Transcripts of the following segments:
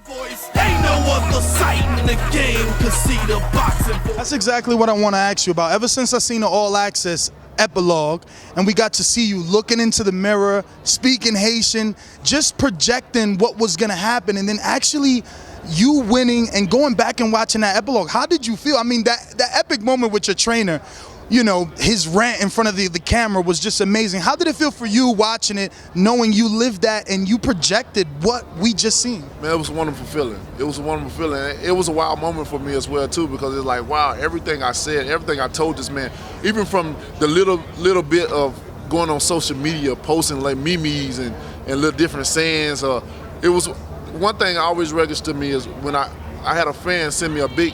Voice. Ain't no other sight in the game could see the boxing voice. That's exactly what I want to ask you about. Ever since I seen the All Access epilogue and we got to see you looking into the mirror, speaking Haitian, just projecting what was going to happen, and then actually you winning and going back and watching that epilogue, how did you feel? I mean, that epic moment with your trainer, you know, his rant in front of the camera was just amazing. How did it feel for you watching it, knowing you lived that and you projected what we just seen? Man, it was a wonderful feeling. It was a wonderful feeling. It was a wild moment for me as well, too, because it's like, wow, everything I said, everything I told this man, even from the little bit of going on social media, posting like memes and little different sayings. It was one thing I always registered me is when I had a fan send me a big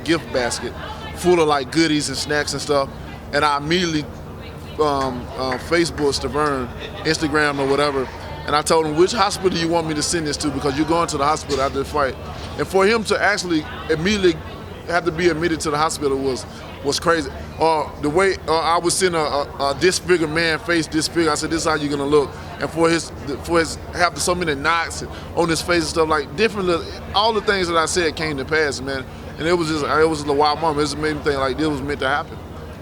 gift basket full of like goodies and snacks and stuff, and I immediately Facebook Stavern, Instagram or whatever, and I told him, which hospital do you want me to send this to, because you're going to the hospital after the fight. And for him to actually immediately have to be admitted to the hospital was crazy. The way I was seeing a disfigured man face disfigured, I said, this is how you're gonna look. And for his have so many knots on his face and stuff, like different, all the things that I said came to pass, man. And it was just a wild moment. It just made me think like this was meant to happen,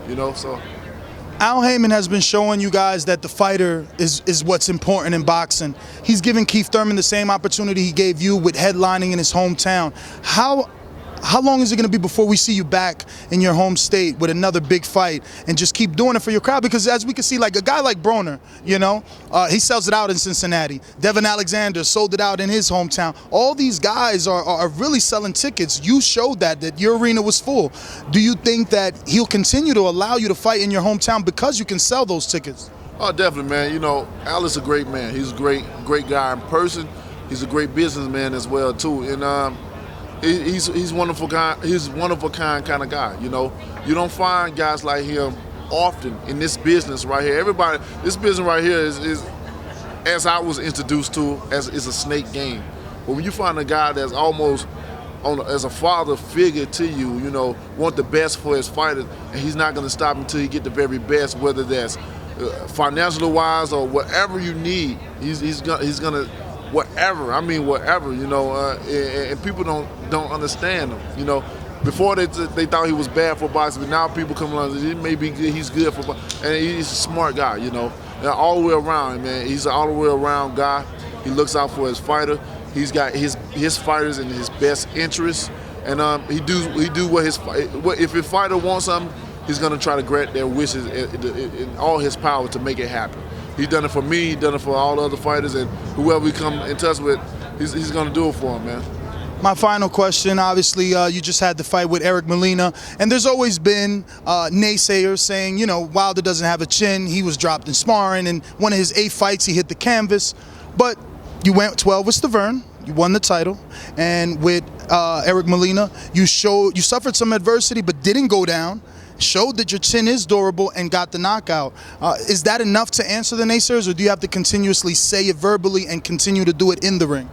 you know. So Al Heyman has been showing you guys that the fighter is what's important in boxing. He's giving Keith Thurman the same opportunity he gave you with headlining in his hometown. How long is it going to be before we see you back in your home state with another big fight and just keep doing it for your crowd? Because as we can see, like a guy like Broner, you know, he sells it out in Cincinnati. Devin Alexander sold it out in his hometown. All these guys are really selling tickets. You showed that your arena was full. Do you think that he'll continue to allow you to fight in your hometown because you can sell those tickets? Oh, definitely, man. You know, Al is a great man. He's a great guy in person. He's a great businessman as well, too. And he's one of a kind. He's one of a kind of guy. You know, you don't find guys like him often in this business right here. This business right here is as I was introduced to, as is a snake game. But when you find a guy that's almost as a father figure to you, you know, want the best for his fighters, and he's not going to stop until he get the very best, whether that's financially wise or whatever you need. He's gonna. Whatever, I mean whatever, you know, and people don't understand him, you know. Before they thought he was bad for boxing, but now people come along and say, maybe he's good for boxing, and he's a smart guy, you know. And all the way around, man, he's an all the way around guy. He looks out for his fighter. He's got his fighters in his best interests, and he do what if his fighter wants something, he's gonna try to grant their wishes in all his power to make it happen. He's done it for me, he's done it for all the other fighters, and whoever we come in touch with, he's going to do it for him, man. My final question, obviously, you just had the fight with Eric Molina, and there's always been naysayers saying, you know, Wilder doesn't have a chin, he was dropped in sparring, and one of his 8 fights, he hit the canvas. But you went 12 with Stavern, you won the title, and with Eric Molina, you suffered some adversity but didn't go down, showed that your chin is durable and got the knockout. Is that enough to answer the naysayers, or do you have to continuously say it verbally and continue to do it in the ring?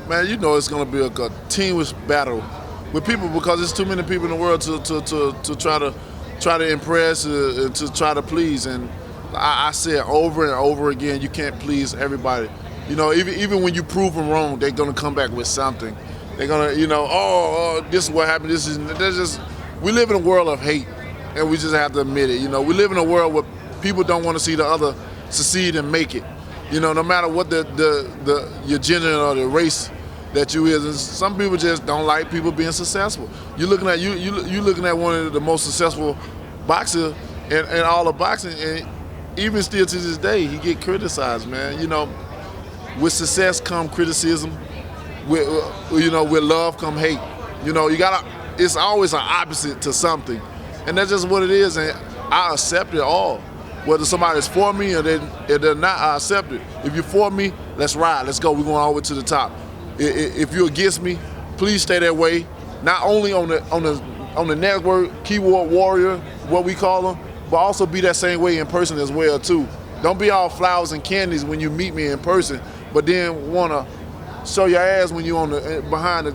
Man, you know it's going to be a continuous battle with people, because there's too many people in the world to try to impress, to try to please. And I say it over and over again, you can't please everybody. You know, even when you prove them wrong, they're going to come back with something. They're going to, you know, oh, this is what happened. We live in a world of hate. And we just have to admit it. You know, we live in a world where people don't want to see the other succeed and make it. You know, no matter what your gender or the race that you is. And some people just don't like people being successful. You're looking at one of the most successful boxers in all of boxing, and even still to this day, he get criticized, man. You know, with success come criticism. With love come hate. You know, it's always an opposite to something. And that's just what it is, and I accept it all. Whether somebody's for me or they're not, I accept it. If you're for me, let's ride, let's go. We're going all the way to the top. If you're against me, please stay that way. Not only on the network, keyboard warrior, what we call them, but also be that same way in person as well too. Don't be all flowers and candies when you meet me in person, but then want to show your ass when you're behind the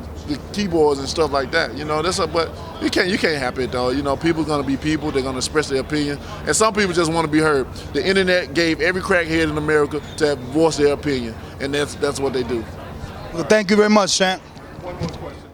keyboards and stuff like that. You know, but you can't have it though. You know, people are gonna be people. They're gonna express their opinion, and some people just want to be heard. The internet gave every crackhead in America to voice their opinion, and that's what they do. Well, thank you very much, champ. One more question.